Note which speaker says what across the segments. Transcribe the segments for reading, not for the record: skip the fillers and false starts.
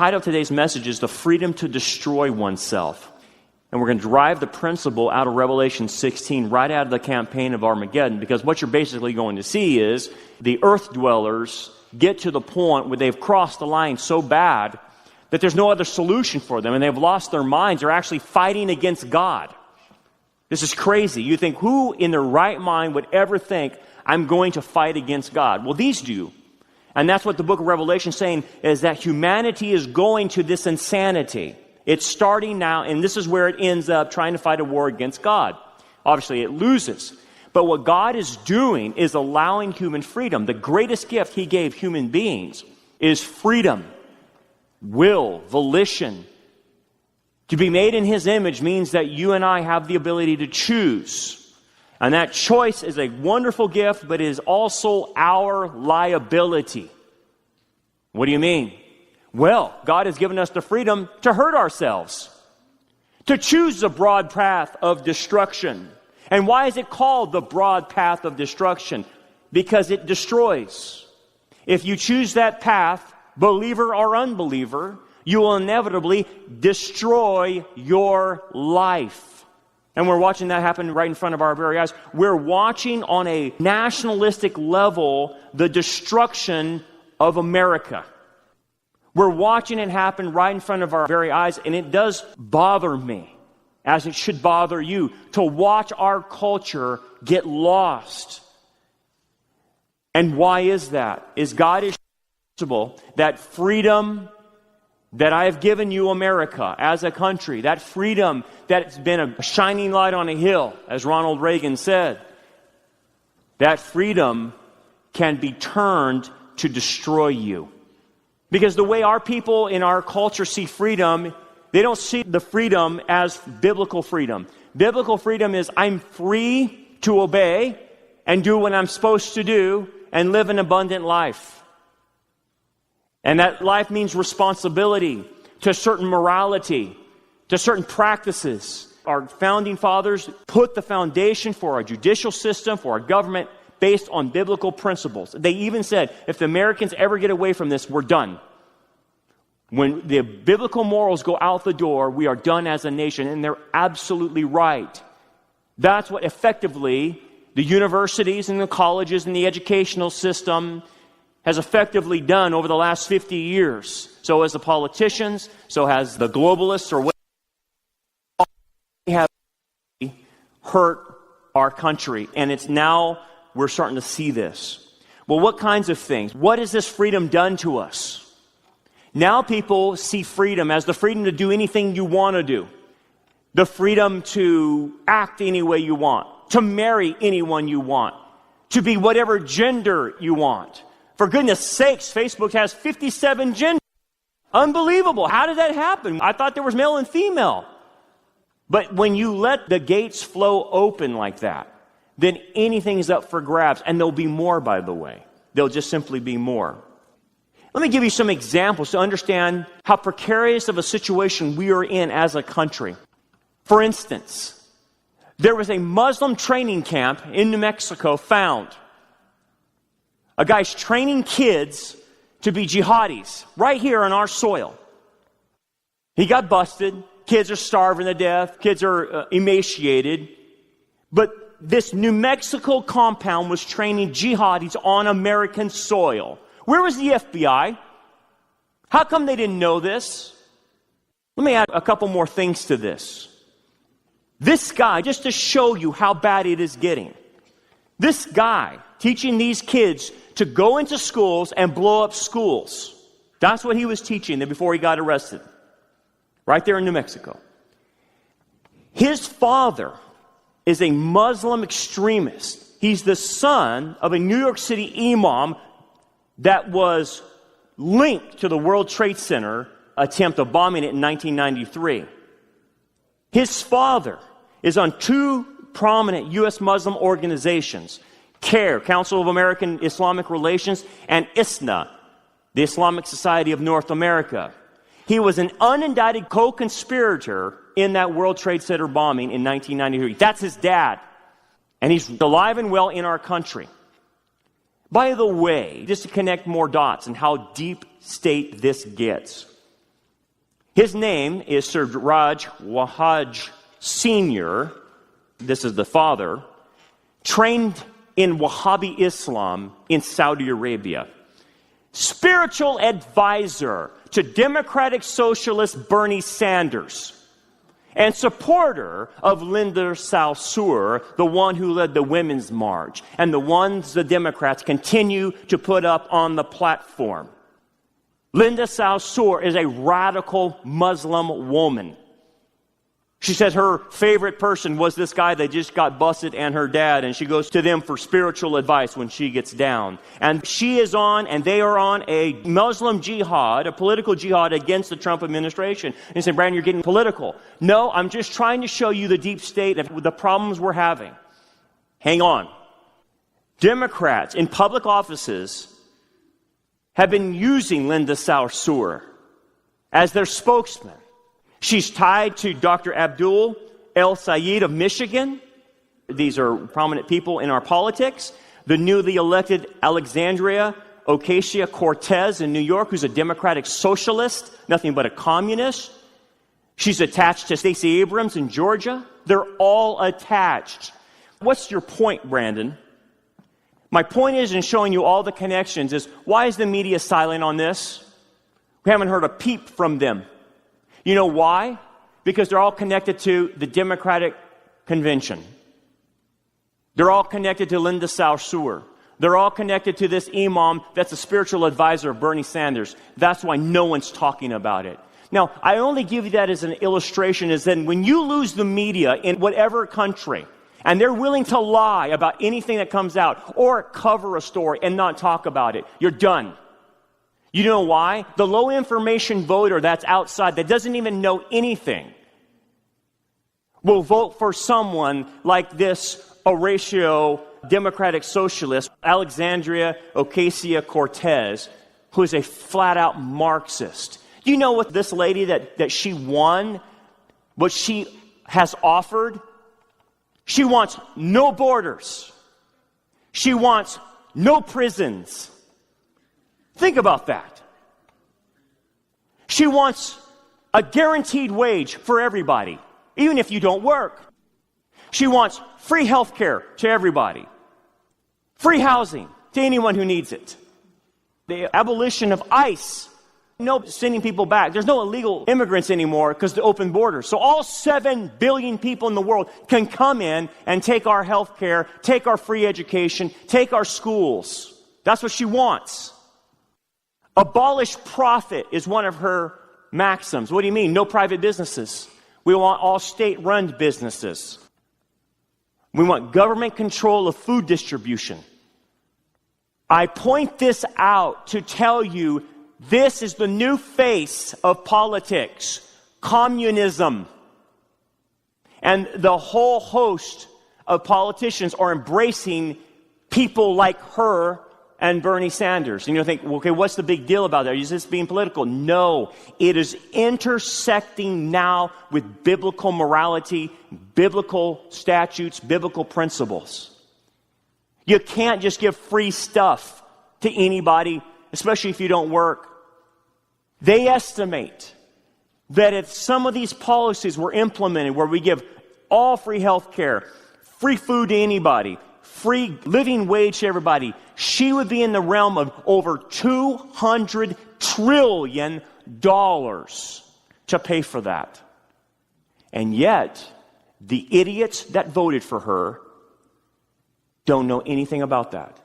Speaker 1: title of today's message is The Freedom to Destroy Oneself. And we're going to derive the principle out of Revelation 16, right out of the campaign of Armageddon, because what you're basically going to see is the earth dwellers get to the point where they've crossed the line so bad that there's no other solution for them, and they've lost their minds. They're actually fighting against God. This is crazy. You think, who in their right mind would ever think, I'm going to fight against God? Well, these do. And that's what the book of Revelation is saying, is that humanity is going to this insanity. It's starting now, and this is where it ends up trying to fight a war against God. Obviously, it loses. But what God is doing is allowing human freedom. The greatest gift He gave human beings is freedom, will, volition. To be made in His image means that you and I have the ability to choose. And that choice is a wonderful gift, but it is also our liability. What do you mean? Well, God has given us the freedom to hurt ourselves, to choose the broad path of destruction. And why is it called the broad path of destruction? Because it destroys. If you choose that path, believer or unbeliever, you will inevitably destroy your life. And we're watching that happen right in front of our very eyes. We're watching on a nationalistic level the destruction of America. We're watching it happen right in front of our very eyes, and it does bother me, as it should bother you, to watch our culture get lost. And why is that? Is God is responsible that freedom that I have given you, America, as a country, that freedom that's been a shining light on a hill, as Ronald Reagan said, that freedom can be turned to destroy you. Because the way our people in our culture see freedom, they don't see the freedom as biblical freedom. Biblical freedom is I'm free to obey and do what I'm supposed to do and live an abundant life. And that life means responsibility to certain morality, to certain practices. Our founding fathers put the foundation for our judicial system, for our government, based on biblical principles. They even said, if the Americans ever get away from this, we're done. When the biblical morals go out the door, we are done as a nation, and they're absolutely right. That's what effectively the universities and the colleges and the educational system has effectively done over the last 50 years. So has the politicians, so has the globalists, or what they have hurt our country. And it's now we're starting to see this. Well, what kinds of things? What has this freedom done to us? Now people see freedom as the freedom to do anything you want to do. The freedom to act any way you want. To marry anyone you want. To be whatever gender you want. For goodness sakes, Facebook has 57 genders. Unbelievable. How did that happen? I thought there was male and female. But when you let the gates flow open like that, then anything is up for grabs. And there'll be more, by the way. There'll just simply be more. Let me give you some examples to understand how precarious of a situation we are in as a country. For instance, there was a Muslim training camp in New Mexico found. A guy's training kids to be jihadis right here on our soil. He got busted. Kids are starving to death. Kids are emaciated. But this New Mexico compound was training jihadis on American soil. Where was the FBI? How come they didn't know this? Let me add a couple more things to this. This guy, just to show you how bad it is getting, this guy teaching these kids to go into schools and blow up schools. That's what he was teaching them before he got arrested. Right there in New Mexico. His father is a Muslim extremist. He's the son of a New York City imam that was linked to the World Trade Center attempt of bombing it in 1993. His father is on two prominent U.S. Muslim organizations, CARE, Council of American Islamic Relations, and ISNA, the Islamic Society of North America. He was an unindicted co-conspirator in that World Trade Center bombing in 1993. That's his dad. And he's alive and well in our country. By the way, just to connect more dots and how deep state this gets, His name is Sir Raj Wahaj Sr., this is the father, trained in Wahhabi Islam in Saudi Arabia. Spiritual advisor to Democratic Socialist Bernie Sanders, and supporter of Linda Sarsour, the one who led the Women's March, and the ones the Democrats continue to put up on the platform. Linda Sarsour is a radical Muslim woman. She says her favorite person was this guy that just got busted and her dad, and she goes to them for spiritual advice when she gets down. And she is on, and they are on, a Muslim jihad, a political jihad against the Trump administration. And you say, Brandon, you're getting political. No, I'm just trying to show you the deep state of the problems we're having. Hang on. Democrats in public offices have been using Linda Sarsour as their spokesman. She's tied to Dr. Abdul El Sayed of Michigan. These are prominent people in our politics. The newly elected Alexandria Ocasio-Cortez in New York, who's a Democratic socialist, nothing but a communist. She's attached to Stacey Abrams in Georgia. They're all attached. What's your point, Brandon? My point is, in showing you all the connections, is why is the media silent on this? We haven't heard a peep from them. You know why? Because they're all connected to the Democratic Convention. They're all connected to Linda Sarsour. They're all connected to this imam that's a spiritual advisor of Bernie Sanders. That's why no one's talking about it. Now, I only give you that as an illustration, is that when you lose the media in whatever country, and they're willing to lie about anything that comes out, or cover a story and not talk about it, you're done. You know why? The low information voter that's outside, that doesn't even know anything, will vote for someone like this Horatio Democratic Socialist, Alexandria Ocasio-Cortez, who is a flat-out Marxist. You know what this lady that she won, what she has offered? She wants no borders. She wants no prisons. Think about that. She wants a guaranteed wage for everybody, even if you don't work. She wants free health care to everybody. Free housing to anyone who needs it. The abolition of ICE. No sending people back. There's no illegal immigrants anymore because the open borders. So all 7 billion people in the world can come in and take our health care, take our free education, take our schools. That's what she wants. Abolish profit is one of her maxims. What do you mean? No private businesses. We want all state-run businesses. We want government control of food distribution. I point this out to tell you this is the new face of politics, communism. And the whole host of politicians are embracing people like her and Bernie Sanders. And you'll think, okay, what's the big deal about that? Is this being political? No, it is intersecting now with biblical morality, biblical statutes, biblical principles. You can't just give free stuff to anybody, especially if you don't work. They estimate that if some of these policies were implemented, where we give all free health care, free food to anybody, free living wage to everybody, she would be in the realm of over $200 trillion to pay for that. And yet, the idiots that voted for her don't know anything about that.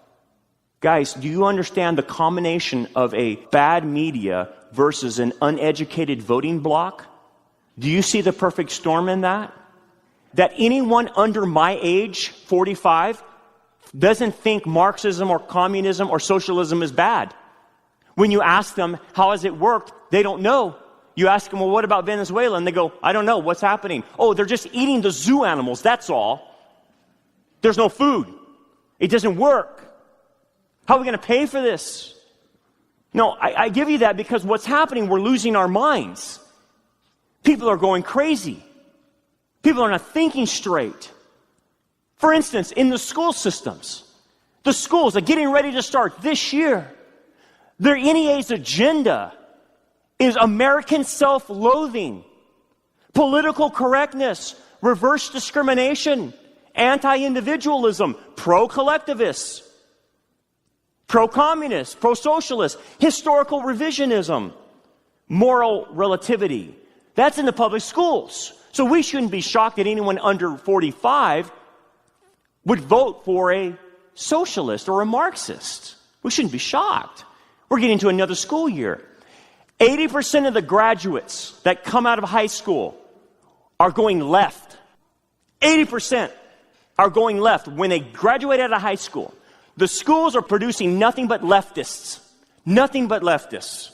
Speaker 1: Guys, do you understand the combination of a bad media versus an uneducated voting bloc? Do you see the perfect storm in that? That anyone under my age, 45, doesn't think Marxism or communism or socialism is bad. When you ask them, how has it worked? They don't know. You ask them, well, what about Venezuela? And they go, I don't know. What's happening? Oh, they're just eating the zoo animals. That's all. There's no food. It doesn't work. How are we going to pay for this? No, I give you that because what's happening, we're losing our minds. People are going crazy. People are not thinking straight. For instance, in the school systems, the schools are getting ready to start this year. Their NEA's agenda is American self-loathing, political correctness, reverse discrimination, anti-individualism, pro-collectivists, pro-communists, pro-socialists, historical revisionism, moral relativity. That's in the public schools. So we shouldn't be shocked that anyone under 45 would vote for a socialist or a Marxist. We shouldn't be shocked. We're getting to another school year. 80% of the graduates that come out of high school are going left. 80% are going left when they graduate out of high school. The schools are producing nothing but leftists. Nothing but leftists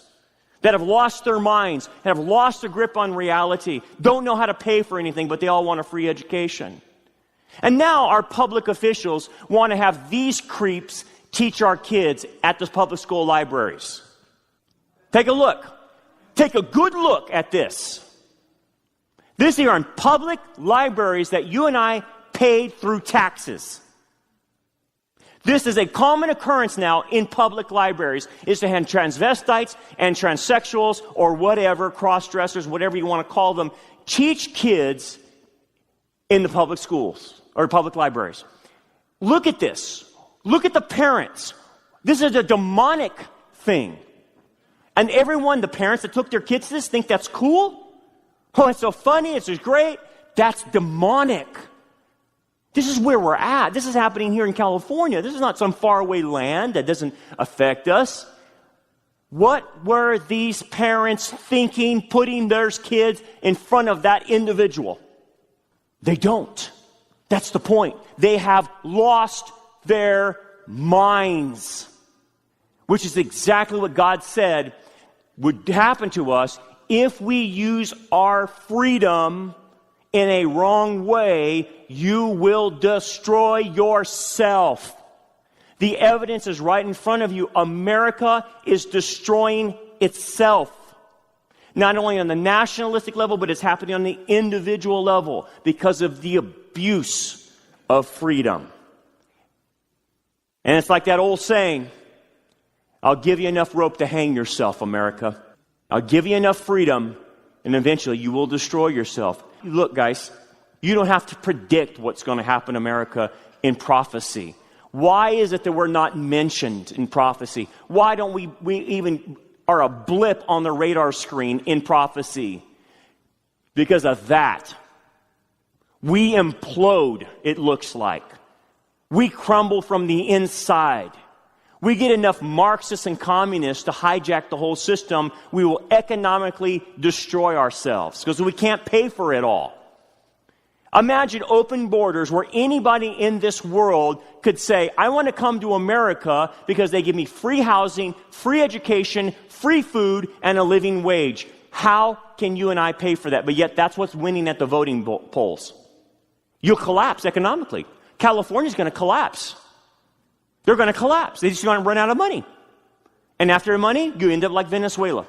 Speaker 1: that have lost their minds, have lost their grip on reality, don't know how to pay for anything, but they all want a free education. And now our public officials want to have these creeps teach our kids at the public school libraries. Take a look. Take a good look at this. These are in public libraries that you and I paid through taxes. This is a common occurrence now in public libraries, is to have transvestites and transsexuals or whatever, cross-dressers, whatever you want to call them, teach kids in the public schools or public libraries. Look at this. Look at the parents. This is a demonic thing. And everyone, the parents that took their kids to this, think that's cool. Oh, it's so funny. It's just great. That's demonic. This is where we're at. This is happening here in California. This is not some faraway land that doesn't affect us. What were these parents thinking, putting their kids in front of that individual? They don't. That's the point. They have lost their minds, which is exactly what God said would happen to us if we use our freedom in a wrong way. You will destroy yourself. The evidence is right in front of you. America is destroying itself. Not only on the nationalistic level, but it's happening on the individual level because of the abuse of freedom. And it's like that old saying, I'll give you enough rope to hang yourself, America. I'll give you enough freedom, and eventually you will destroy yourself. Look, guys, you don't have to predict what's going to happen in America in prophecy. Why is it that we're not mentioned in prophecy? Why don't we even are a blip on the radar screen in prophecy? Because of that. We implode, it looks like. We crumble from the inside. We get enough Marxists and communists to hijack the whole system, we will economically destroy ourselves because we can't pay for it all. Imagine open borders where anybody in this world could say, I want to come to America because they give me free housing, free education, free food, and a living wage. How can you and I pay for that? But yet that's what's winning at the voting polls. You'll collapse economically. California's going to collapse. They're going to collapse. They're just going to run out of money. And after money, you end up like Venezuela.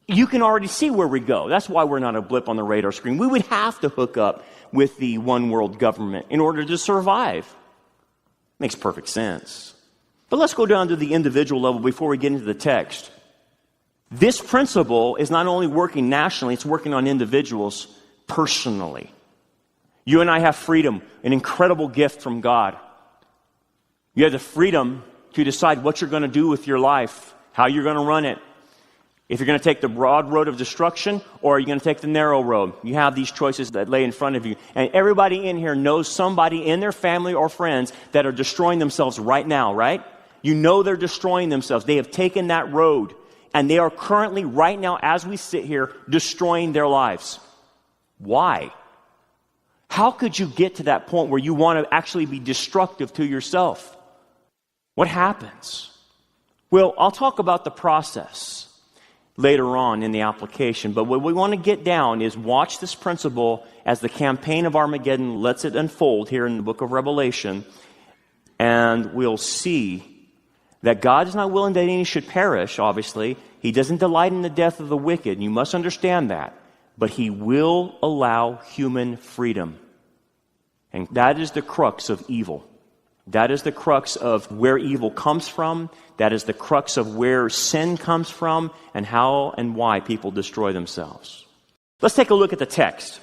Speaker 1: You can already see where we go. That's why we're not a blip on the radar screen. We would have to hook up with the one world government in order to survive. Makes perfect sense. But let's go down to the individual level before we get into the text. This principle is not only working nationally, it's working on individuals personally. You and I have freedom, an incredible gift from God. You have the freedom to decide what you're going to do with your life, how you're going to run it. If you're going to take the broad road of destruction or are you going to take the narrow road? You have these choices that lay in front of you. And everybody in here knows somebody in their family or friends that are destroying themselves right now, right? You know they're destroying themselves. They have taken that road. And they are currently, right now, as we sit here, destroying their lives. Why? How could you get to that point where you want to actually be destructive to yourself? What happens? Well, I'll talk about the process later on in the application, but what we want to get down is watch this principle as the campaign of Armageddon lets it unfold here in the book of Revelation, and we'll see that God is not willing that any should perish, obviously. He doesn't delight in the death of the wicked. You must understand that. But He will allow human freedom. And that is the crux of evil. That is the crux of where evil comes from. That is the crux of where sin comes from and how and why people destroy themselves. Let's take a look at the text.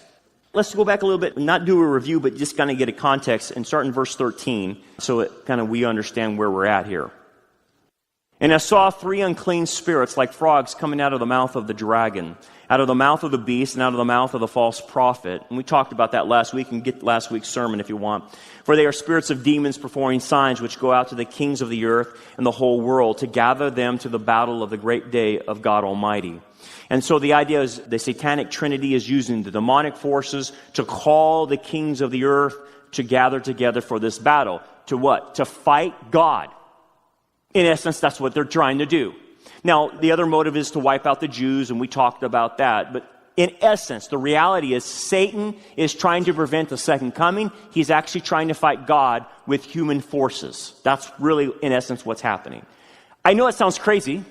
Speaker 1: Let's go back a little bit, not do a review, but just kind of get a context and start in verse 13 so that kind of we understand where we're at here. And I saw 3 unclean spirits like frogs coming out of the mouth of the dragon, out of the mouth of the beast, and out of the mouth of the false prophet. And we talked about that last week. You can get last week's sermon if you want. For they are spirits of demons performing signs which go out to the kings of the earth and the whole world to gather them to the battle of the great day of God Almighty. And so the idea is the satanic trinity is using the demonic forces to call the kings of the earth to gather together for this battle. To what? To fight God. In essence, that's what they're trying to do. Now, the other motive is to wipe out the Jews, and we talked about that. But in essence, the reality is Satan is trying to prevent the second coming. He's actually trying to fight God with human forces. That's really, in essence, what's happening. I know it sounds crazy,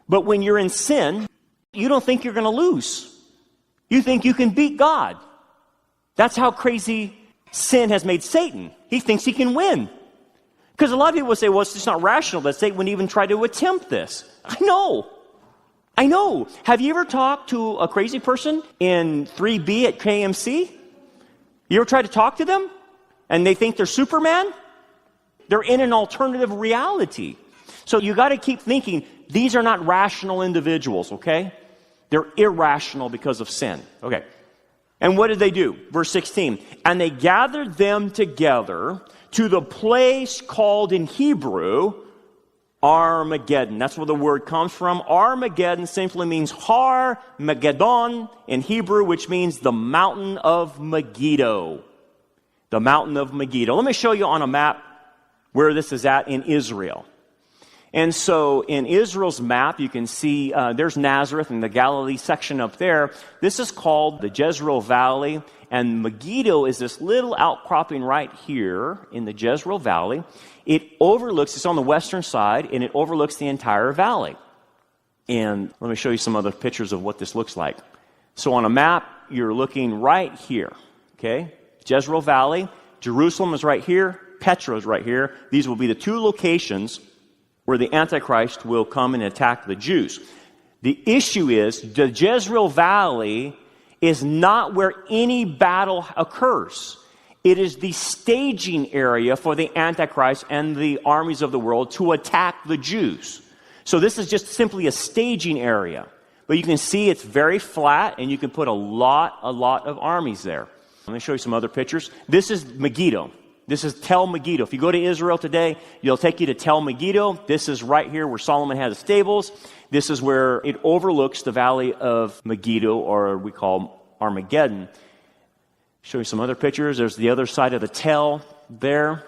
Speaker 1: but when you're in sin, you don't think you're going to lose. You think you can beat God. That's how crazy sin has made Satan. He thinks he can win. Because a lot of people will say, well, it's just not rational that Satan would even try to attempt this. I know. Have you ever talked to a crazy person in 3B at KMC? You ever try to talk to them? And they think they're Superman? They're in an alternative reality. So you got to keep thinking, these are not rational individuals, okay? They're irrational because of sin. Okay. And what did they do? Verse 16. And they gathered them together to the place called in Hebrew Armageddon. That's where the word comes from. Armageddon simply means Har Megiddon in Hebrew, which means the mountain of Megiddo. The mountain of Megiddo. Let me show you on a map where this is at in Israel. And so in Israel's map, you can see there's Nazareth and the Galilee section up there. This is called the Jezreel Valley. And Megiddo is this little outcropping right here in the Jezreel Valley. It overlooks, it's on the western side, and it overlooks the entire valley. And let me show you some other pictures of what this looks like. So on a map, you're looking right here, okay? Jezreel Valley, Jerusalem is right here, Petra is right here. These will be the 2 locations where the Antichrist will come and attack the Jews. The issue is the Jezreel Valley is not where any battle occurs. It is the staging area for the Antichrist and the armies of the world to attack the Jews. So this is just simply a staging area. But you can see it's very flat, and you can put a lot of armies there. Let me show you some other pictures. This is Megiddo. This is Tel Megiddo. If you go to Israel today, it'll take you to Tel Megiddo. This is right here where Solomon had his stables. This is where it overlooks the valley of Megiddo, or we call Armageddon. Show you some other pictures. There's the other side of the Tel there.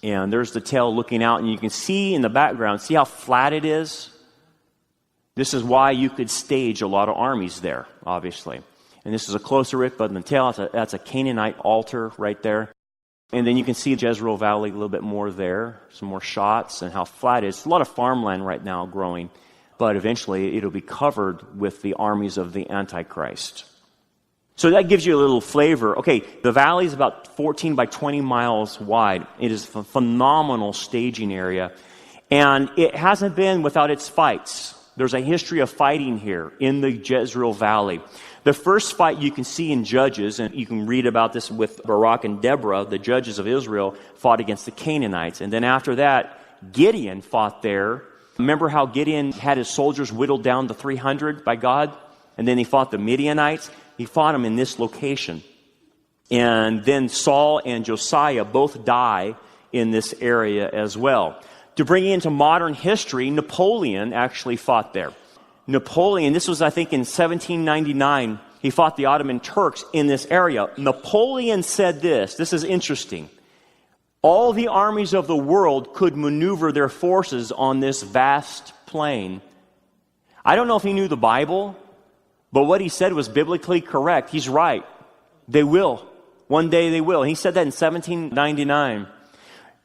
Speaker 1: And there's the Tel looking out, and you can see in the background, see how flat it is? This is why you could stage a lot of armies there, obviously. And this is a closer look, but in the Tel, that's a Canaanite altar right there. And then you can see Jezreel Valley a little bit more there, some more shots, and how flat it is. It's a lot of farmland right now growing, but eventually it'll be covered with the armies of the Antichrist. So that gives you a little flavor. Okay, the valley is about 14 by 20 miles wide. It is a phenomenal staging area, and it hasn't been without its fights. There's a history of fighting here in the Jezreel Valley. The first fight you can see in Judges, and you can read about this with Barak and Deborah, the judges of Israel, fought against the Canaanites. And then after that, Gideon fought there. Remember how Gideon had his soldiers whittled down to 300 by God? And then he fought the Midianites. He fought them in this location. And then Saul and Josiah both die in this area as well. To bring it into modern history, Napoleon actually fought there. Napoleon, this was I think in 1799, he fought the Ottoman Turks in this area. Napoleon said this is interesting. All the armies of the world could maneuver their forces on this vast plain. I don't know if he knew the Bible, but what he said was biblically correct. He's right. They will. One day they will. He said that in 1799.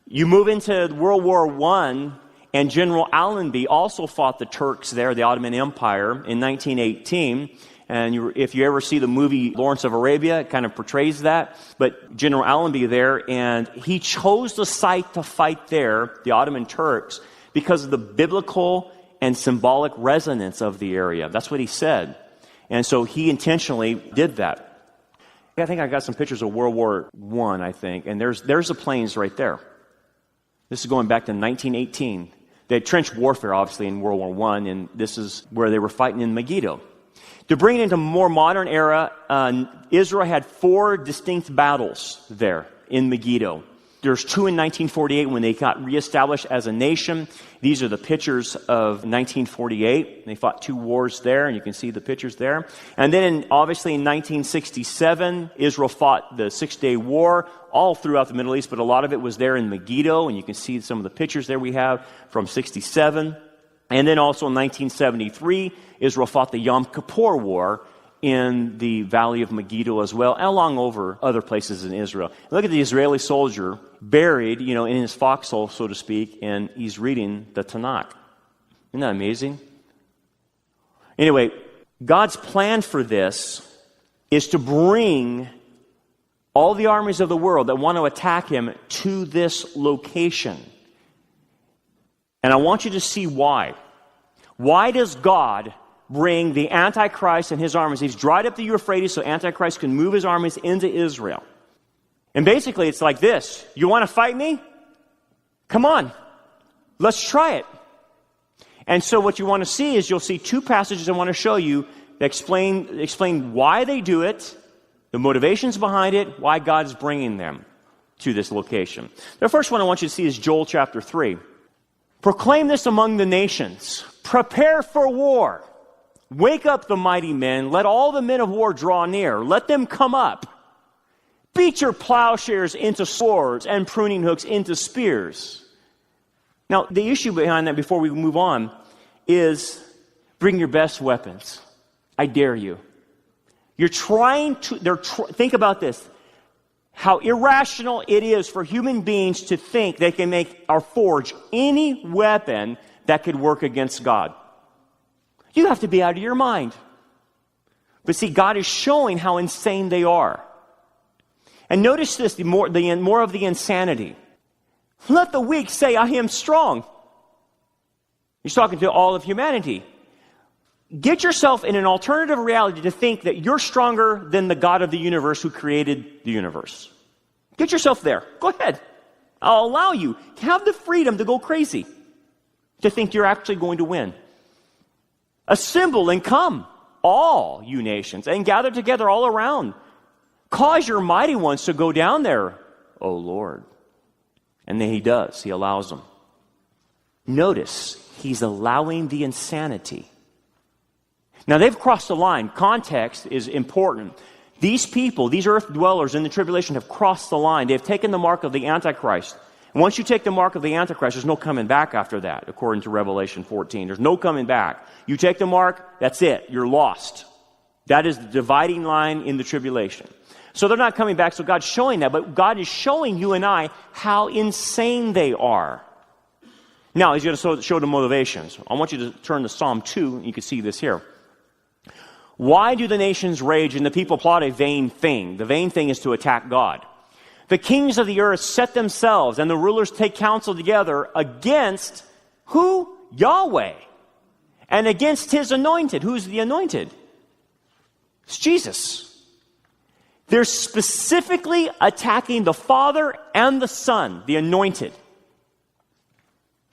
Speaker 1: You move into World War I, and General Allenby also fought the Turks there, the Ottoman Empire, in 1918. And if you ever see the movie Lawrence of Arabia, it kind of portrays that. But General Allenby there, and he chose the site to fight there, the Ottoman Turks, because of the biblical and symbolic resonance of the area. That's what he said. And so he intentionally did that. I think I got some pictures of World War I think. And there's the planes right there. This is going back to 1918. They had trench warfare, obviously, in World War I, and this is where they were fighting in Megiddo. To bring it into a more modern era, Israel had 4 distinct battles there in Megiddo. There's 2 in 1948 when they got reestablished as a nation. These are the pictures of 1948. They fought 2 wars there, and you can see the pictures there. And then, obviously, in 1967, Israel fought the Six-Day War all throughout the Middle East, but a lot of it was there in Megiddo, and you can see some of the pictures there we have from 67. And then also in 1973, Israel fought the Yom Kippur War in the Valley of Megiddo as well, and along over other places in Israel. Look at the Israeli soldier buried, in his foxhole, so to speak, and he's reading the Tanakh. Isn't that amazing? Anyway, God's plan for this is to bring all the armies of the world that want to attack him to this location. And I want you to see why. Why does God bring the Antichrist and his armies? He's dried up the Euphrates so Antichrist can move his armies into Israel. And basically it's like this. You want to fight me? Come on. Let's try it. And so what you want to see is you'll see 2 passages I want to show you that explain why they do it, the motivations behind it, why God's bringing them to this location. The first one I want you to see is Joel chapter 3. Proclaim this among the nations. Prepare for war. Wake up the mighty men. Let all the men of war draw near. Let them come up. Beat your plowshares into swords and pruning hooks into spears. Now, the issue behind that before we move on is bring your best weapons. I dare you. You're trying to, think about this. How irrational it is for human beings to think they can make or forge any weapon that could work against God. You have to be out of your mind. But see, God is showing how insane they are. And notice this, more of the insanity. Let the weak say, I am strong. He's talking to all of humanity. Get yourself in an alternative reality to think that you're stronger than the God of the universe who created the universe. Get yourself there. Go ahead. I'll allow you. Have the freedom to go crazy, to think you're actually going to win. Assemble and come, all you nations, and gather together all around. Cause your mighty ones to go down there, O Lord. And then he does. He allows them. Notice, he's allowing the insanity. Now, they've crossed the line. Context is important. These people, these earth dwellers in the tribulation have crossed the line. They've taken the mark of the Antichrist. And once you take the mark of the Antichrist, there's no coming back after that, according to Revelation 14. There's no coming back. You take the mark, that's it. You're lost. That is the dividing line in the tribulation. So they're not coming back, so God's showing that. But God is showing you and I how insane they are. Now, he's going to show the motivations. I want you to turn to Psalm 2, and you can see this here. Why do the nations rage and the people plot a vain thing? The vain thing is to attack God. The kings of the earth set themselves, and the rulers take counsel together against who? Yahweh. And against his anointed. Who's the anointed? It's Jesus. They're specifically attacking the Father and the Son, the anointed.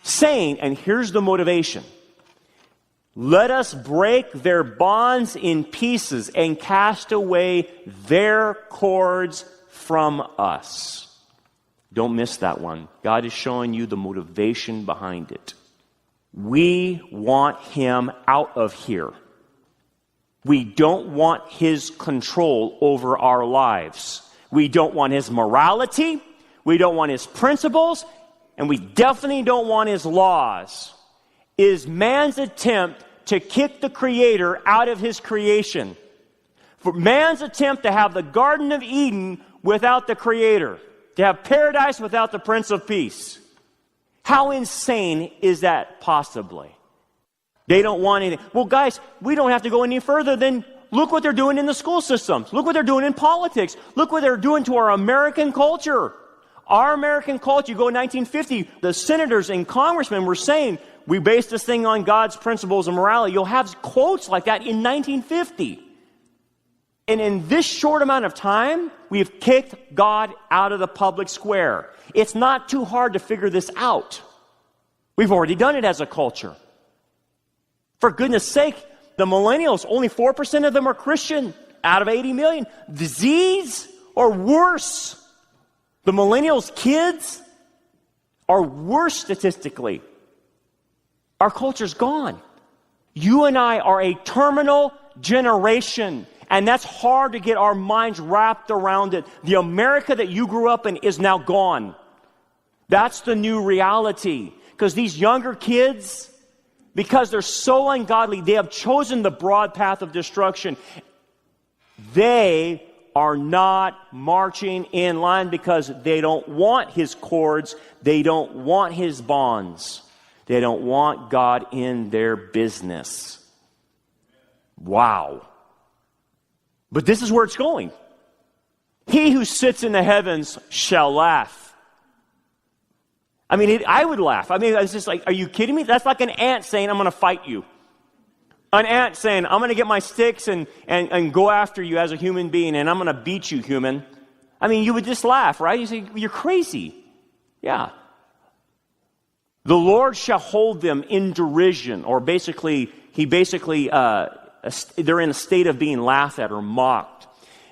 Speaker 1: Saying, and here's the motivation, let us break their bonds in pieces and cast away their cords from us. Don't miss that one. God is showing you the motivation behind it. We want him out of here. We don't want his control over our lives. We don't want his morality. We don't want his principles. And we definitely don't want his laws. Is man's attempt to kick the Creator out of his creation. For man's attempt to have the Garden of Eden without the Creator. To have paradise without the Prince of Peace. How insane is that possibly? They don't want anything. Well, guys, we don't have to go any further than Look what they're doing in the school systems. Look what they're doing in politics. Look what they're doing to our American culture. Our American culture, you go in 1950, the senators and congressmen were saying, we base this thing on God's principles and morality. You'll have quotes like that in 1950. And in this short amount of time, we have kicked God out of the public square. It's not too hard to figure this out. We've already done it as a culture. For goodness sake, the millennials, only 4% of them are Christian out of 80 million. Disease or worse. The millennials' kids are worse statistically. Our culture's gone. You and I are a terminal generation, and that's hard to get our minds wrapped around it. The America that you grew up in is now gone. That's the new reality. Because these younger kids, because they're so ungodly, they have chosen the broad path of destruction. They are not marching in line because they don't want his cords. They don't want his bonds. They don't want God in their business. Wow. But this is where it's going. He who sits in the heavens shall laugh. I mean, I would laugh. I mean, it's just like, are you kidding me? That's like an ant saying, I'm going to fight you. An ant saying, I'm going to get my sticks and go after you as a human being, and I'm going to beat you, human. I mean, you would just laugh, right? You say, you're crazy. Yeah. The Lord shall hold them in derision, or basically, they're in a state of being laughed at or mocked.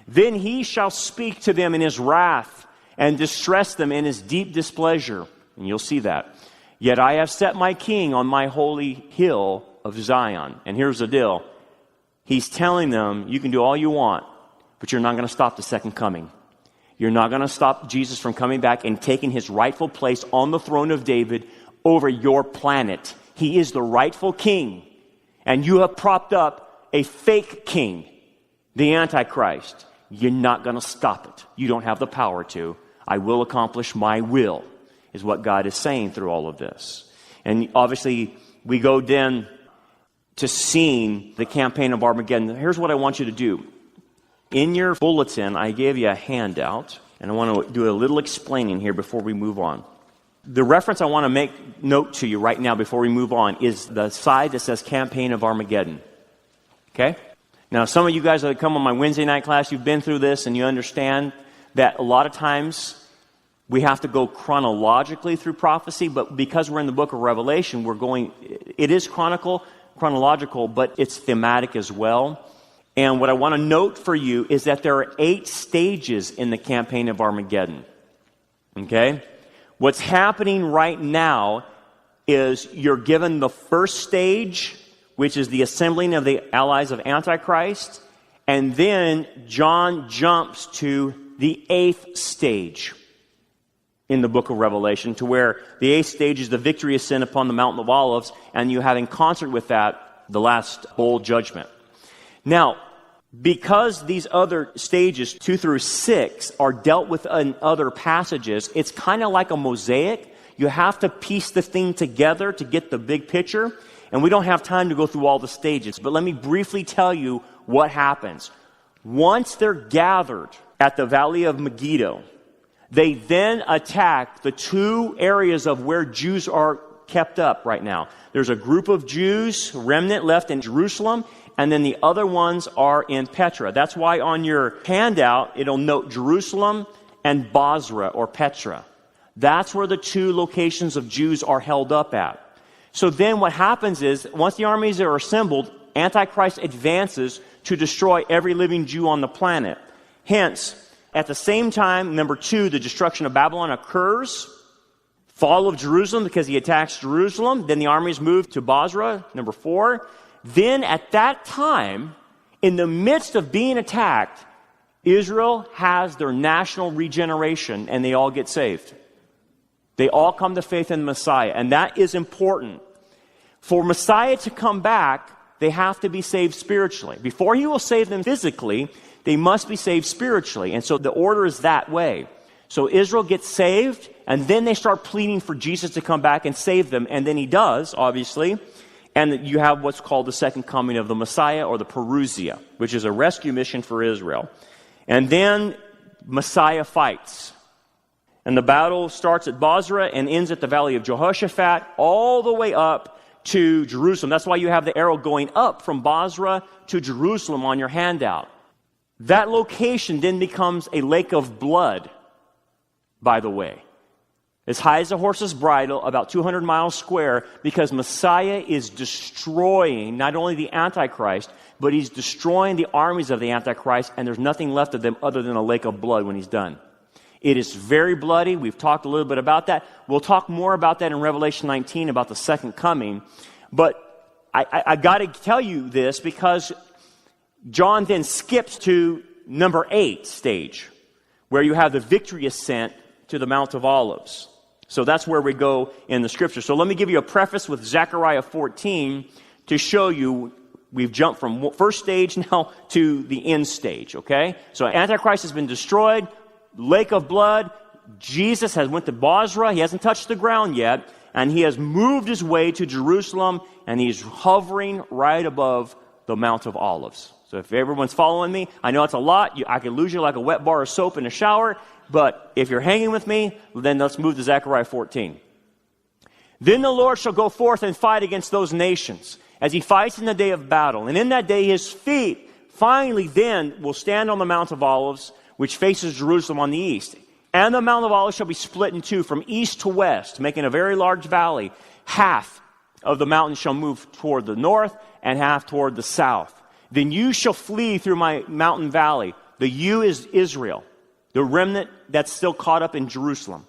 Speaker 1: Then he shall speak to them in his wrath and distress them in his deep displeasure. And you'll see that. Yet I have set my king on my holy hill of Zion. And here's the deal. He's telling them, you can do all you want, but you're not going to stop the second coming. You're not going to stop Jesus from coming back and taking his rightful place on the throne of David over your planet. He is the rightful king. And you have propped up a fake king, the Antichrist. You're not going to stop it. You don't have the power to. I will accomplish my will, is what God is saying through all of this. And obviously, we go then to seeing the campaign of Armageddon. Here's what I want you to do. In your bulletin, I gave you a handout, and I want to do a little explaining here before we move on. The reference I want to make note to you right now before we move on is the side that says Campaign of Armageddon. Okay? Now, some of you guys that come on my Wednesday night class, you've been through this and you understand that a lot of times we have to go chronologically through prophecy, but because we're in the book of Revelation, it is chronological, but it's thematic as well. And what I want to note for you is that there are 8 stages in the campaign of Armageddon. Okay? What's happening right now is you're given the first stage, which is the assembling of the allies of Antichrist, and then John jumps to the 8th stage in the book of Revelation, to where the 8th stage is the victory of sin upon the Mountain of Olives, and you have in concert with that the last bowl judgment. Now, because these other stages, 2 through 6, are dealt with in other passages, it's kind of like a mosaic. You have to piece the thing together to get the big picture, and we don't have time to go through all the stages, but let me briefly tell you what happens. Once they're gathered at the Valley of Megiddo, they then attack the 2 areas of where Jews are kept up right now. There's a group of Jews, remnant left in Jerusalem, and then the other ones are in Petra. That's why on your handout, it'll note Jerusalem and Basra or Petra. That's where the 2 locations of Jews are held up at. So then what happens is, once the armies are assembled, Antichrist advances to destroy every living Jew on the planet. Hence, at the same time, number 2, the destruction of Babylon occurs. Fall of Jerusalem, because he attacks Jerusalem. Then the armies move to Basra, number 4. Then at that time, in the midst of being attacked, Israel has their national regeneration, and they all get saved. They all come to faith in Messiah, and that is important. For Messiah to come back, they have to be saved spiritually. Before he will save them physically, they must be saved spiritually. And so the order is that way. So Israel gets saved, and then they start pleading for Jesus to come back and save them. And then he does, obviously. And you have what's called the second coming of the Messiah, or the Parousia, which is a rescue mission for Israel. And then Messiah fights. And the battle starts at Bozrah and ends at the valley of Jehoshaphat, all the way up to Jerusalem. That's why you have the arrow going up from Bozrah to Jerusalem on your handout. That location then becomes a lake of blood, by the way. As high as a horse's bridle, about 200 miles square, because Messiah is destroying not only the Antichrist, but he's destroying the armies of the Antichrist, and there's nothing left of them other than a lake of blood when he's done. It is very bloody. We've talked a little bit about that. We'll talk more about that in Revelation 19, about the second coming. But I got to tell you this, because John then skips to number 8 stage, where you have the victory ascent to the Mount of Olives. So that's where we go in the scripture. So let me give you a preface with Zechariah 14 to show you we've jumped from first stage now to the end stage, okay? So Antichrist has been destroyed, lake of blood. Jesus has went to Bozrah. He hasn't touched the ground yet, and he has moved his way to Jerusalem, and he's hovering right above the Mount of Olives. So if everyone's following me, I know it's a lot. I could lose you like a wet bar of soap in a shower. But if you're hanging with me, then let's move to Zechariah 14. Then the Lord shall go forth and fight against those nations, as he fights in the day of battle. And in that day his feet finally then will stand on the Mount of Olives, which faces Jerusalem on the east. And the Mount of Olives shall be split in two from east to west, making a very large valley. Half of the mountain shall move toward the north, and half toward the south. Then you shall flee through my mountain valley. The you is Israel, the remnant that's still caught up in Jerusalem.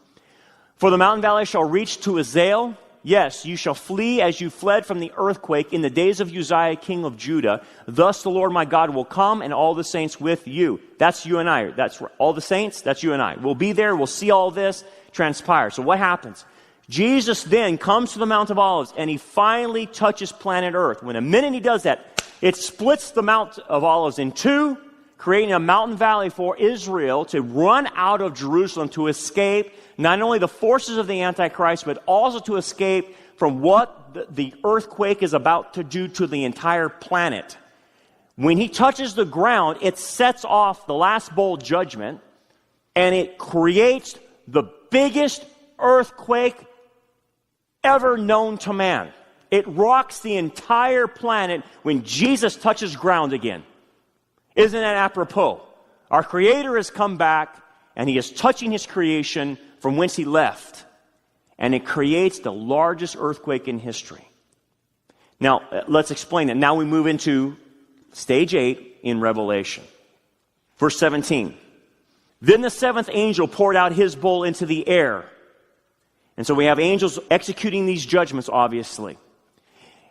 Speaker 1: For the mountain valley shall reach to Azael. Yes, you shall flee as you fled from the earthquake in the days of Uzziah, king of Judah. Thus the Lord my God will come, and all the saints with you. That's you and I. That's all the saints. That's you and I. We'll be there. We'll see all this transpire. So what happens? Jesus then comes to the Mount of Olives, and he finally touches planet Earth. When the minute he does that, it splits the Mount of Olives in two, creating a mountain valley for Israel to run out of Jerusalem to escape not only the forces of the Antichrist, but also to escape from what the earthquake is about to do to the entire planet. When he touches the ground, it sets off the last bowl judgment, and it creates the biggest earthquake ever known to man. It rocks the entire planet when Jesus touches ground again. Isn't that apropos? Our Creator has come back, and he is touching his creation from whence he left. And it creates the largest earthquake in history. Now, let's explain it. Now we move into stage 8 in Revelation. Verse 17. Then the seventh angel poured out his bowl into the air. And so we have angels executing these judgments, obviously.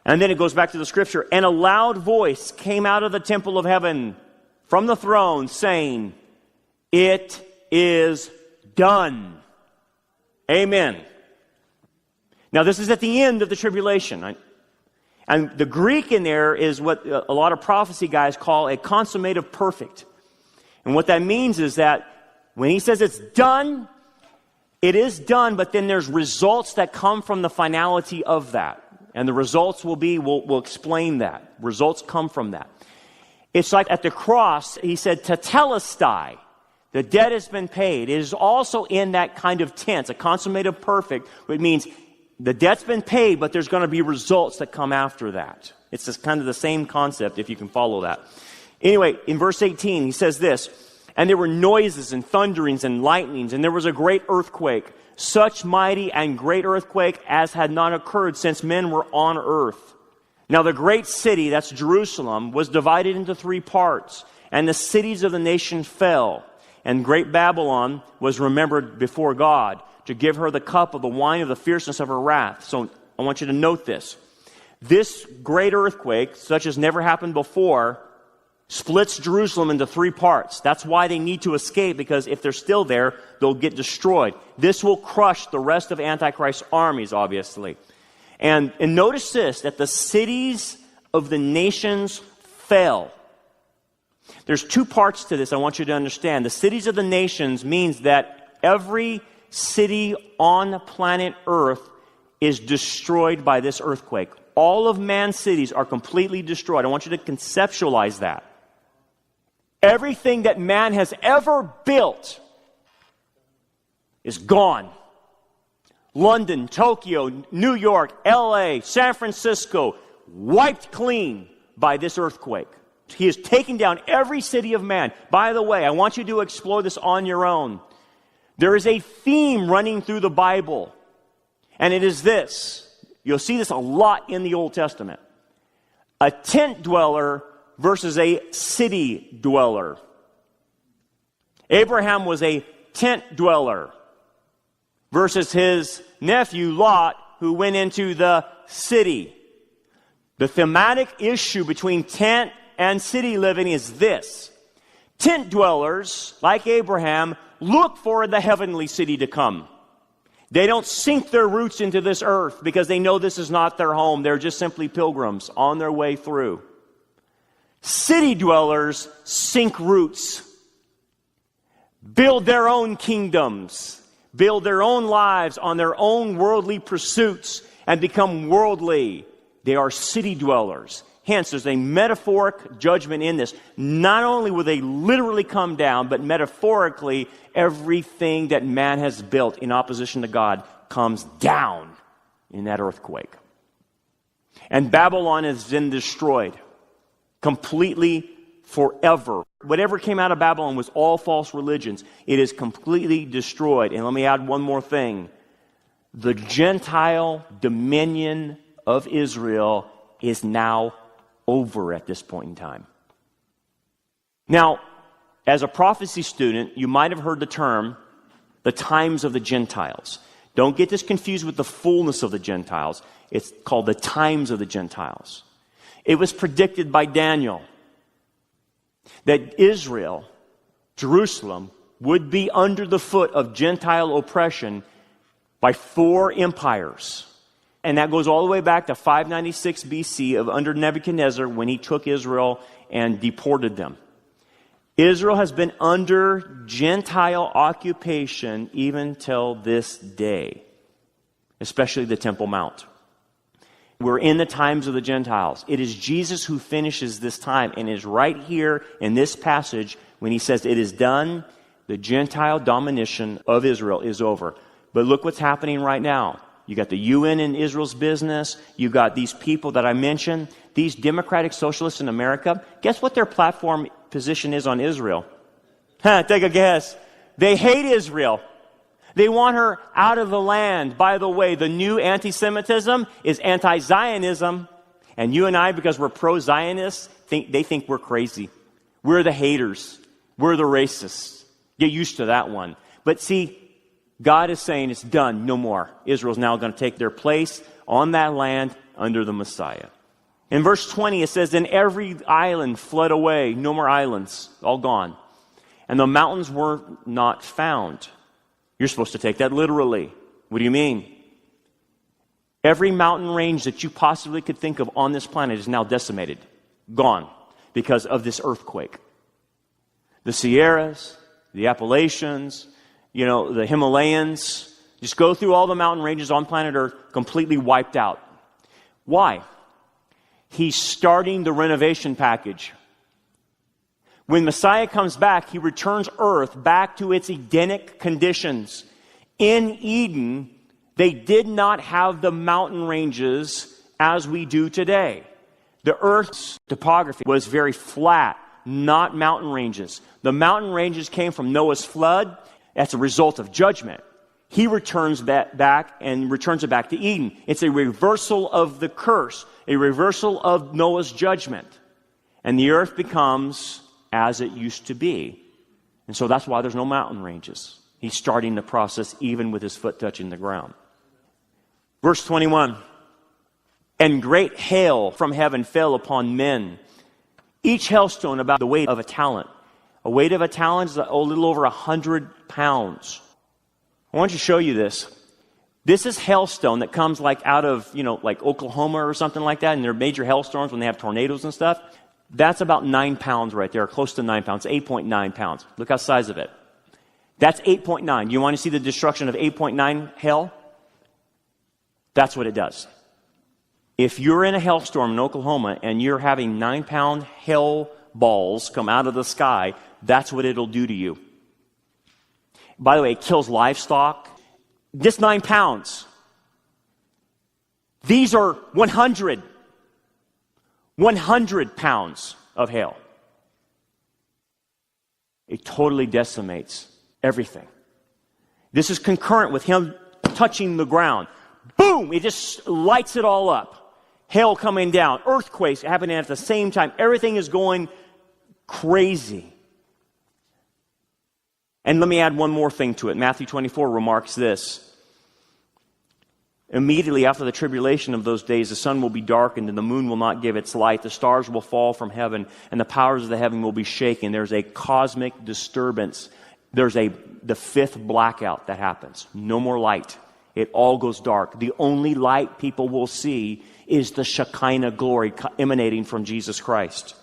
Speaker 1: And then it goes back to the scripture. And a loud voice came out of the temple of heaven from the throne, saying, "It is done." Amen. Now this is at the end of the tribulation. And the Greek in there is what a lot of prophecy guys call a consummative perfect. And what that means is that when he says it's done, it is done, but then there's results that come from the finality of that. And the results will be, we'll explain that. Results come from that. It's like at the cross, he said, tetelestai. The debt has been paid. It is also in that kind of tense, a consummative perfect, which means the debt's been paid, but there's going to be results that come after that. It's just kind of the same concept, if you can follow that. Anyway, in verse 18, he says this, "And there were noises and thunderings and lightnings, and there was a great earthquake, such mighty and great earthquake as had not occurred since men were on earth. Now the great city," that's Jerusalem, "was divided into 3 parts, and the cities of the nation fell. And great Babylon was remembered before God, to give her the cup of the wine of the fierceness of her wrath." So I want you to note this. This great earthquake, such as never happened before, splits Jerusalem into 3 parts. That's why they need to escape, because if they're still there, they'll get destroyed. This will crush the rest of Antichrist's armies, obviously. And notice this, that the cities of the nations fell. There's 2 parts to this I want you to understand. The cities of the nations means that every city on planet Earth is destroyed by this earthquake. All of man's cities are completely destroyed. I want you to conceptualize that. Everything that man has ever built is gone. London, Tokyo, New York, LA, San Francisco, wiped clean by this earthquake. He has taken down every city of man. By the way, I want you to explore this on your own. There is a theme running through the Bible, and it is this. You'll see this a lot in the Old Testament. A tent dweller versus a city dweller. Abraham was a tent dweller versus his nephew Lot, who went into the city. The thematic issue between tent and city living is this. Tent dwellers, like Abraham, look for the heavenly city to come. They don't sink their roots into this earth because they know this is not their home. They're just simply pilgrims on their way through. City dwellers sink roots, build their own kingdoms, build their own lives on their own worldly pursuits, and become worldly. They are city dwellers. Hence, there's a metaphoric judgment in this. Not only will they literally come down, but metaphorically, everything that man has built in opposition to God comes down in that earthquake. And Babylon has been destroyed completely forever. Whatever came out of Babylon was all false religions. It is completely destroyed. And let me add one more thing. The Gentile dominion of Israel is now over at this point in time. Now, as a prophecy student, you might have heard the term, the times of the Gentiles. Don't get this confused with the fullness of the Gentiles. It's called the times of the Gentiles. It was predicted by Daniel that Israel, Jerusalem, would be under the foot of Gentile oppression by 4 empires. And that goes all the way back to 596 BC under Nebuchadnezzar when he took Israel and deported them. Israel has been under Gentile occupation even till this day, especially the Temple Mount. We're in the times of the Gentiles. It is Jesus who finishes this time, and is right here in this passage when he says it is done. The Gentile domination of Israel is over. But look what's happening right now. You got the UN in Israel's business. You got these people that I mentioned, these democratic socialists in America. Guess what their platform position is on Israel? Take a guess. They hate Israel. They want her out of the land. By the way, the new anti-Semitism is anti-Zionism. And you and I, because we're pro-Zionists, they think we're crazy. We're the haters. We're the racists. Get used to that one. But see, God is saying it's done, no more. Israel's now going to take their place on that land under the Messiah. In verse 20, it says, "Then every island fled away." No more islands, all gone. "And the mountains were not found." You're supposed to take that literally. What do you mean? Every mountain range that you possibly could think of on this planet is now decimated, gone, because of this earthquake. The Sierras, the Appalachians, the Himalayas, just go through all the mountain ranges on planet Earth, completely wiped out. Why? He's starting the renovation package. When Messiah comes back, he returns Earth back to its Edenic conditions. In Eden, they did not have the mountain ranges as we do today. The Earth's topography was very flat, not mountain ranges. The mountain ranges came from Noah's flood. That's a result of judgment. He returns back and returns it back to Eden. It's a reversal of the curse, a reversal of Noah's judgment. And the earth becomes as it used to be. And so that's why there's no mountain ranges. He's starting the process even with his foot touching the ground. Verse 21, "And great hail from heaven fell upon men, each hailstone about the weight of a talent." A weight of a talent is a little over 100 pounds. I want to show you this. This is hailstone that comes like out of, like Oklahoma or something like that, and they're major hailstorms when they have tornadoes and stuff. That's about 9 pounds right there, close to 9 pounds, 8.9 pounds. Look how size of it. That's 8.9. You want to see the destruction of 8.9 hail? That's what it does. If you're in a hailstorm in Oklahoma and you're having 9-pound hail balls come out of the sky, that's what it'll do to you. By the way, it kills livestock. Just 9 pounds. These are 100 pounds of hail. It totally decimates everything. This is concurrent with him touching the ground. Boom! It just lights it all up. Hail coming down, earthquakes happening at the same time. Everything is going crazy. And let me add one more thing to it. Matthew 24 remarks this. Immediately after the tribulation of those days, the sun will be darkened and the moon will not give its light. The stars will fall from heaven and the powers of the heaven will be shaken. There's a cosmic disturbance. There's the fifth blackout that happens. No more light. It all goes dark. The only light people will see is the Shekinah glory emanating from Jesus Christ.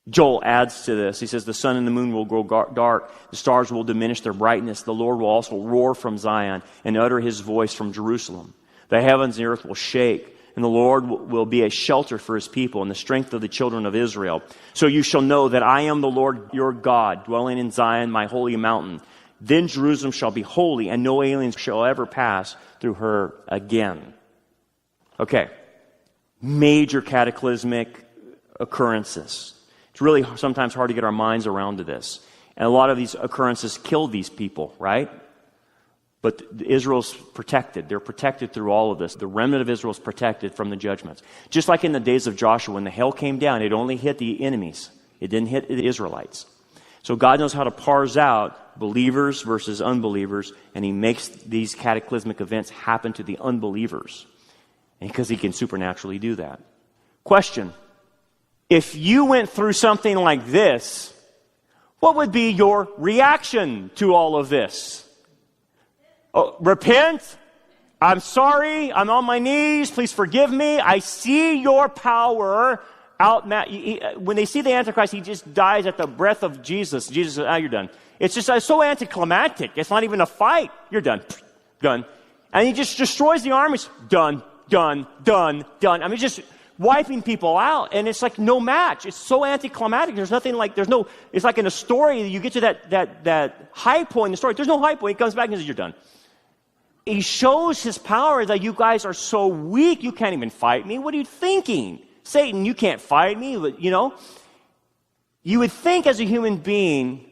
Speaker 1: Joel adds to this. He says, the sun and the moon will grow dark. The stars will diminish their brightness. The Lord will also roar from Zion and utter his voice from Jerusalem. The heavens and the earth will shake, and the Lord will be a shelter for his people and the strength of the children of Israel. So you shall know that I am the Lord your God, dwelling in Zion, my holy mountain. Then Jerusalem shall be holy, and no aliens shall ever pass through her again. Okay. Major cataclysmic occurrences. It's really sometimes hard to get our minds around to this. And a lot of these occurrences killed these people, right? But Israel's protected. They're protected through all of this. The remnant of Israel is protected from the judgments. Just like in the days of Joshua, when the hail came down, it only hit the enemies. It didn't hit the Israelites. So God knows how to parse out believers versus unbelievers, and he makes these cataclysmic events happen to the unbelievers. And because he can supernaturally do that. Question. If you went through something like this, what would be your reaction to all of this? Oh, repent? I'm sorry. I'm on my knees. Please forgive me. I see your power out. When they see the Antichrist, he just dies at the breath of Jesus. Jesus says, you're done. It's just so anticlimactic. It's not even a fight. You're done. Done. And he just destroys the armies. Done. Done. Done. Done. I mean, just wiping people out, and it's like no match. It's so anticlimactic. There's nothing like, it's like in a story, you get to that high point in the story. There's no high point. He comes back and says, you're done. He shows his power that you guys are so weak, you can't even fight me. What are you thinking? Satan, you can't fight me, you know? You would think as a human being,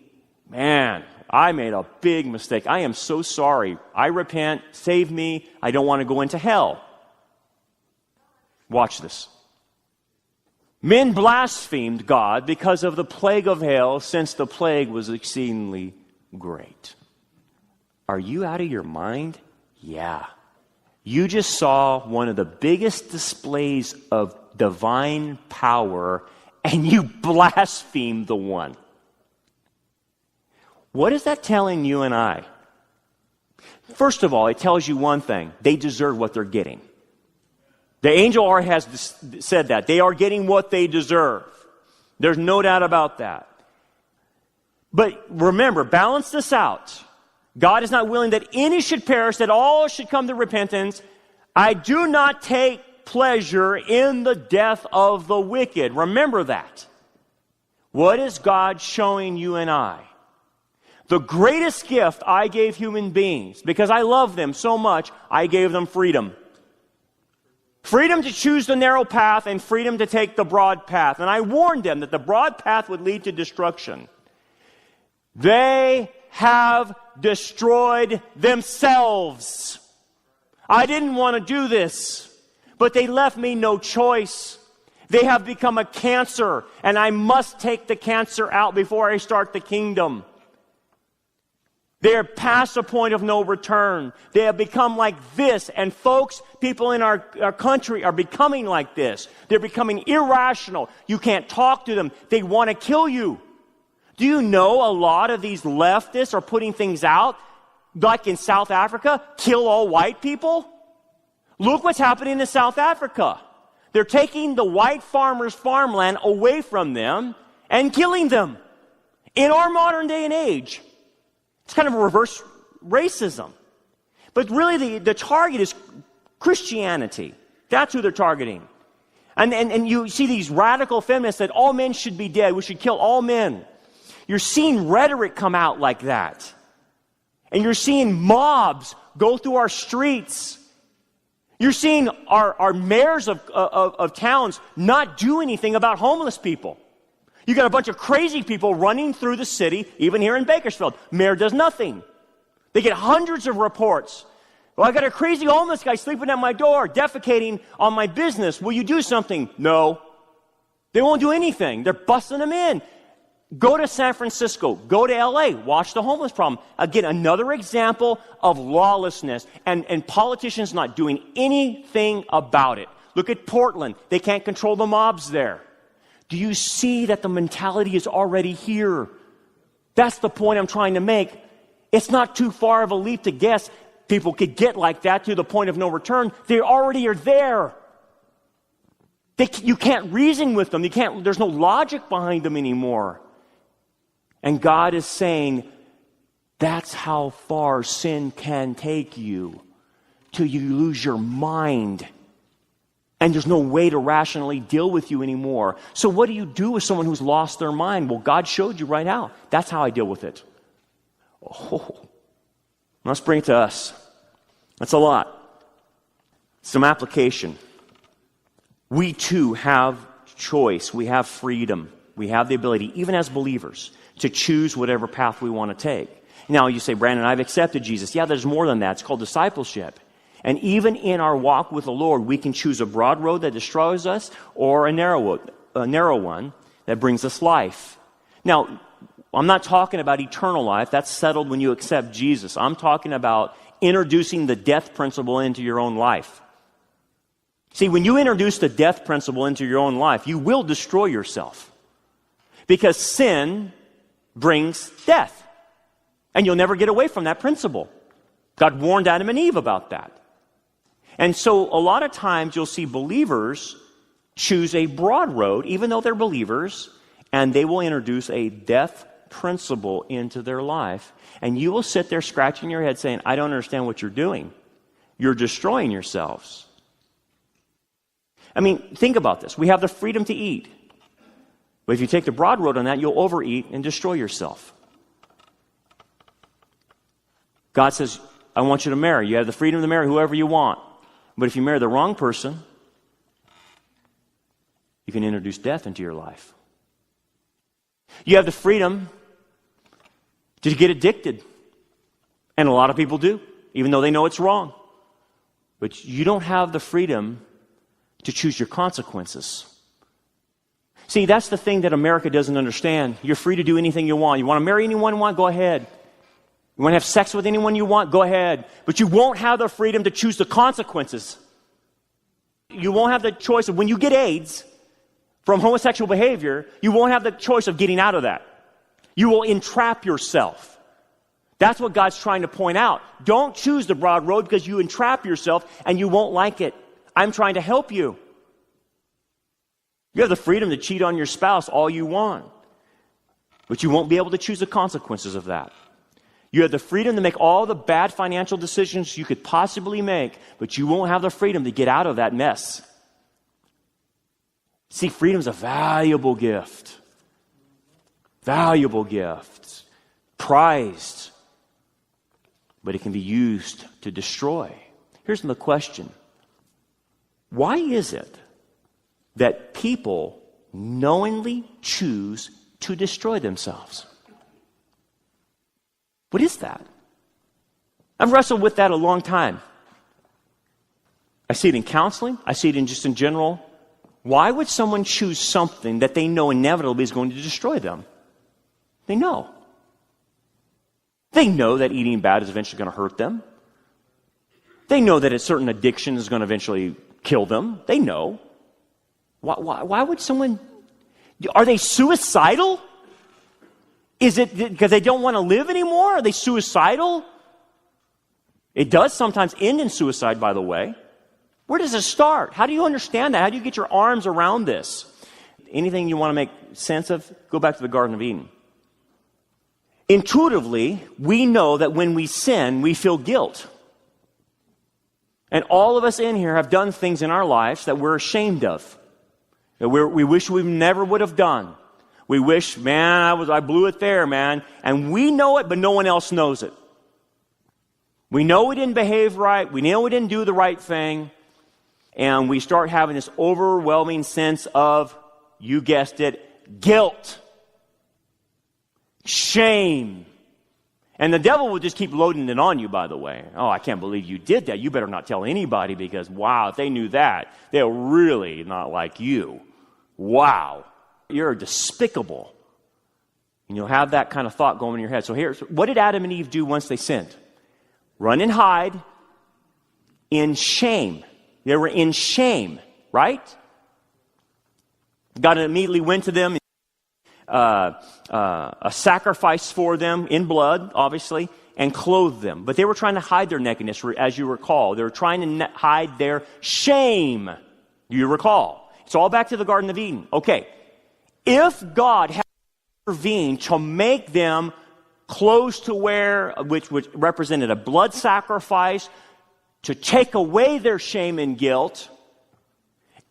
Speaker 1: man, I made a big mistake. I am so sorry. I repent. Save me. I don't want to go into hell. Watch this. Men blasphemed God because of the plague of hail, since the plague was exceedingly great. Are you out of your mind? Yeah. You just saw one of the biggest displays of divine power, and you blasphemed the one. What is that telling you and I? First of all, it tells you one thing. They deserve what they're getting. The angel already has said that. They are getting what they deserve. There's no doubt about that. But remember, balance this out. God is not willing that any should perish, that all should come to repentance. I do not take pleasure in the death of the wicked. Remember that. What is God showing you and I? The greatest gift I gave human beings, because I love them so much, I gave them freedom. Freedom to choose the narrow path and freedom to take the broad path. And I warned them that the broad path would lead to destruction. They have destroyed themselves. I didn't want to do this, but they left me no choice. They have become a cancer, and I must take the cancer out before I start the kingdom. They are past a point of no return. They have become like this. And folks, people in our country are becoming like this. They're becoming irrational. You can't talk to them. They want to kill you. Do you know a lot of these leftists are putting things out, like in South Africa, kill all white people? Look what's happening in South Africa. They're taking the white farmers' farmland away from them and killing them. In our modern day and age. It's kind of a reverse racism. But really the target is Christianity. That's who they're targeting. And you see these radical feminists that all men should be dead. We should kill all men. You're seeing rhetoric come out like that. And you're seeing mobs go through our streets. You're seeing our mayors of towns not do anything about homeless people. You got a bunch of crazy people running through the city, even here in Bakersfield. Mayor does nothing. They get hundreds of reports. Well, I got a crazy homeless guy sleeping at my door, defecating on my business. Will you do something? No. They won't do anything. They're busting them in. Go to San Francisco. Go to LA. Watch the homeless problem. Again, another example of lawlessness and politicians not doing anything about it. Look at Portland. They can't control the mobs there. Do you see that the mentality is already here? That's the point I'm trying to make. It's not too far of a leap to guess people could get like that to the point of no return. They already are there. You can't reason with them. There's no logic behind them anymore. And God is saying, that's how far sin can take you, till you lose your mind. And there's no way to rationally deal with you anymore. So what do you do with someone who's lost their mind? Well, God showed you right now. That's how I deal with it. Oh, let's bring it to us. That's a lot. Some application. We too have choice. We have freedom. We have the ability, even as believers, to choose whatever path we want to take. Now, you say, Brandon, I've accepted Jesus. Yeah, there's more than that. It's called discipleship. And even in our walk with the Lord, we can choose a broad road that destroys us or a narrow one that brings us life. Now, I'm not talking about eternal life. That's settled when you accept Jesus. I'm talking about introducing the death principle into your own life. See, when you introduce the death principle into your own life, you will destroy yourself. Because sin brings death. And you'll never get away from that principle. God warned Adam and Eve about that. And so a lot of times you'll see believers choose a broad road, even though they're believers, and they will introduce a death principle into their life. And you will sit there scratching your head saying, I don't understand what you're doing. You're destroying yourselves. I mean, think about this. We have the freedom to eat. But if you take the broad road on that, you'll overeat and destroy yourself. God says, I want you to marry. You have the freedom to marry whoever you want. But if you marry the wrong person, you can introduce death into your life. You have the freedom to get addicted. And a lot of people do, even though they know it's wrong. But you don't have the freedom to choose your consequences. See, that's the thing that America doesn't understand. You're free to do anything you want. You want to marry anyone you want? Go ahead. You want to have sex with anyone you want? Go ahead. But you won't have the freedom to choose the consequences. You won't have the choice of when you get AIDS from homosexual behavior, you won't have the choice of getting out of that. You will entrap yourself. That's what God's trying to point out. Don't choose the broad road because you entrap yourself and you won't like it. I'm trying to help you. You have the freedom to cheat on your spouse all you want, but you won't be able to choose the consequences of that. You have the freedom to make all the bad financial decisions you could possibly make, but you won't have the freedom to get out of that mess. See, freedom is a valuable gift. Valuable gift. Prized. But it can be used to destroy. Here's the question. Why is it that people knowingly choose to destroy themselves? What is that? I've wrestled with that a long time. I see it in counseling. I see it in just in general. Why would someone choose something that they know inevitably is going to destroy them? They know. They know that eating bad is eventually going to hurt them. They know that a certain addiction is going to eventually kill them. They know. Why would someone... Are they suicidal? Is it because they don't want to live anymore? Are they suicidal? It does sometimes end in suicide, by the way. Where does it start? How do you understand that? How do you get your arms around this? Anything you want to make sense of, go back to the Garden of Eden. Intuitively, we know that when we sin, we feel guilt. And all of us in here have done things in our lives that we're ashamed of, that we wish we never would have done. We wish, man, I blew it there, man. And we know it, but no one else knows it. We know we didn't behave right. We know we didn't do the right thing. And we start having this overwhelming sense of, you guessed it, guilt, shame. And the devil will just keep loading it on you, by the way. Oh, I can't believe you did that. You better not tell anybody because, wow, if they knew that, they'll really not like you. Wow, you're despicable. And you'll have that kind of thought going in your head. So here's, what did Adam and Eve do once they sinned? Run and hide in shame. They were in shame, right? God immediately went to them, a sacrifice for them in blood, obviously, and clothed them. But they were trying to hide their nakedness, as you recall. They were trying to hide their shame. Do you recall? It's all back to the Garden of Eden. Okay. If God had intervened to make them clothes to wear, which represented a blood sacrifice, to take away their shame and guilt,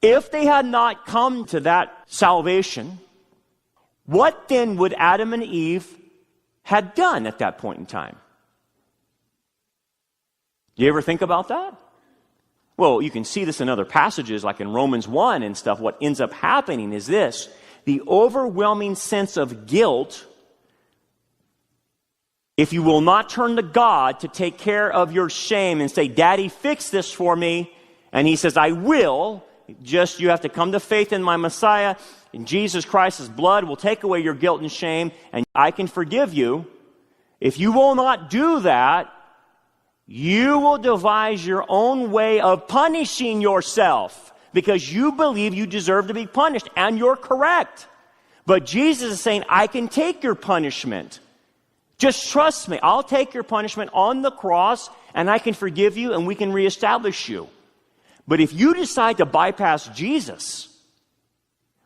Speaker 1: if they had not come to that salvation, what then would Adam and Eve had done at that point in time? Do you ever think about that? Well, you can see this in other passages like in Romans 1 and stuff. What ends up happening is this: the overwhelming sense of guilt. If you will not turn to God to take care of your shame and say, Daddy, fix this for me, and He says, I will, just you have to come to faith in my Messiah, in Jesus Christ's blood will take away your guilt and shame, and I can forgive you. If you will not do that, you will devise your own way of punishing yourself because you believe you deserve to be punished, and you're correct. But Jesus is saying, I can take your punishment. Just trust me. I'll take your punishment on the cross, and I can forgive you, and we can reestablish you. But if you decide to bypass Jesus,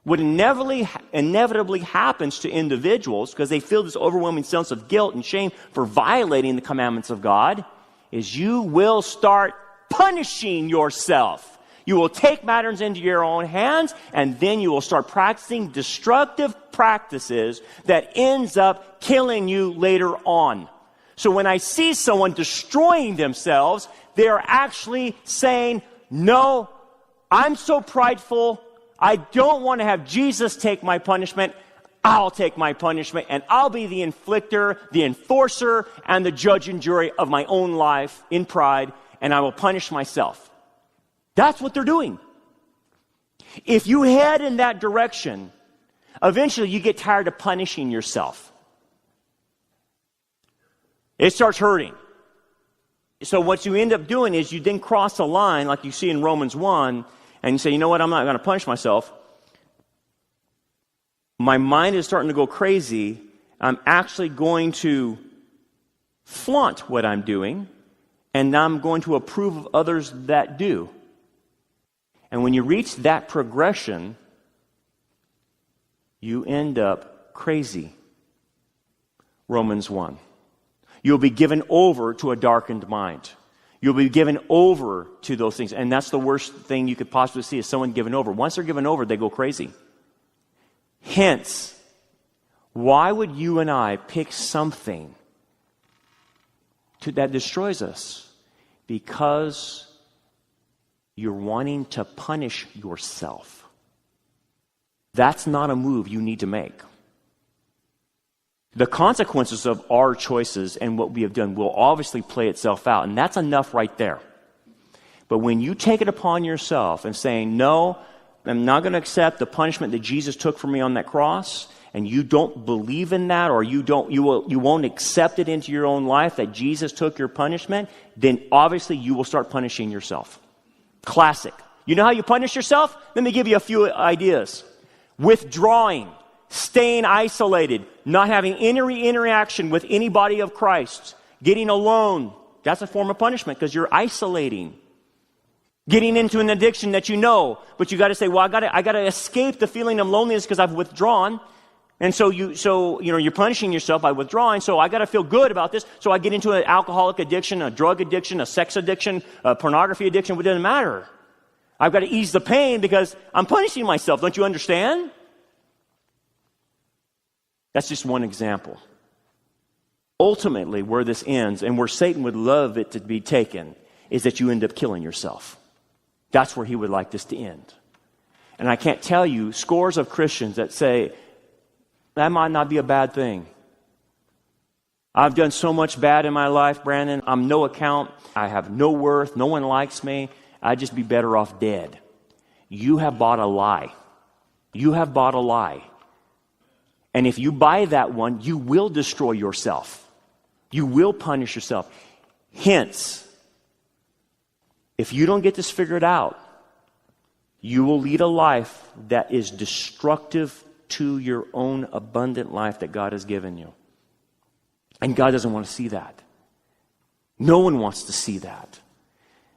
Speaker 1: what inevitably happens to individuals, because they feel this overwhelming sense of guilt and shame for violating the commandments of God, is you will start punishing yourself. You will take matters into your own hands, and then you will start practicing destructive practices that ends up killing you later on. So when I see someone destroying themselves, they are actually saying, no, I'm so prideful, I don't want to have Jesus take my punishment. I'll take my punishment, and I'll be the inflictor, the enforcer, and the judge and jury of my own life in pride, and I will punish myself. That's what they're doing. If you head in that direction, eventually you get tired of punishing yourself. It starts hurting. So what you end up doing is you then cross a line, like you see in Romans 1, and you say, you know what, I'm not going to punish myself. My mind is starting to go crazy. I'm actually going to flaunt what I'm doing, and I'm going to approve of others that do. And when you reach that progression, you end up crazy. Romans 1. You'll be given over to a darkened mind. You'll be given over to those things. And that's the worst thing you could possibly see is someone given over. Once they're given over, they go crazy. Hence, why would you and I pick something that destroys us? Because you're wanting to punish yourself. That's not a move you need to make. The consequences of our choices and what we have done will obviously play itself out, and that's enough right there. But when you take it upon yourself and saying, no, I'm not going to accept the punishment that Jesus took for me on that cross, and you don't believe in that, or you won't accept it into your own life that Jesus took your punishment, then obviously you will start punishing yourself. Classic. You know how you punish yourself? Let me give you a few ideas. Withdrawing, staying isolated, not having any interaction with any body of Christ, getting alone. That's a form of punishment because you're isolating. Getting into an addiction that you know, but you got to say, well, I got to escape the feeling of loneliness because I've withdrawn. And so you're punishing yourself by withdrawing. So I got to feel good about this. So I get into an alcoholic addiction, a drug addiction, a sex addiction, a pornography addiction. It doesn't matter. I've got to ease the pain because I'm punishing myself. Don't you understand? That's just one example. Ultimately, where this ends and where Satan would love it to be taken is that you end up killing yourself. That's where he would like this to end. And I can't tell you scores of Christians that say, that might not be a bad thing. I've done so much bad in my life, Brandon. I'm no account. I have no worth. No one likes me. I'd just be better off dead. You have bought a lie. You have bought a lie. And if you buy that one, you will destroy yourself. You will punish yourself. Hence, if you don't get this figured out, you will lead a life that is destructive to your own abundant life that God has given you. And God doesn't want to see that. No one wants to see that.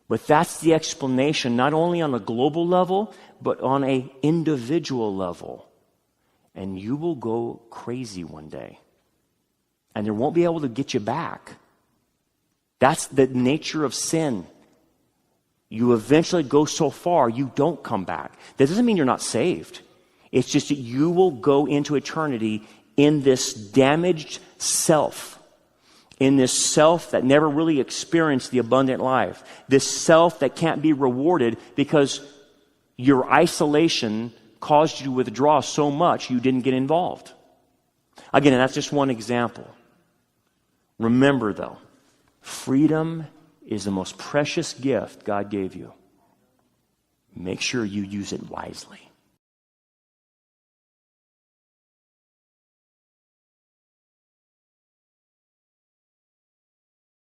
Speaker 1: But that's the explanation, not only on a global level, but on an individual level. And you will go crazy one day. And they won't be able to get you back. That's the nature of sin. You eventually go so far, you don't come back. That doesn't mean you're not saved. It's just that you will go into eternity in this damaged self. In this self that never really experienced the abundant life. This self that can't be rewarded because your isolation caused you to withdraw so much you didn't get involved. Again, that's just one example. Remember though, freedom is the most precious gift God gave you. Make sure you use it wisely.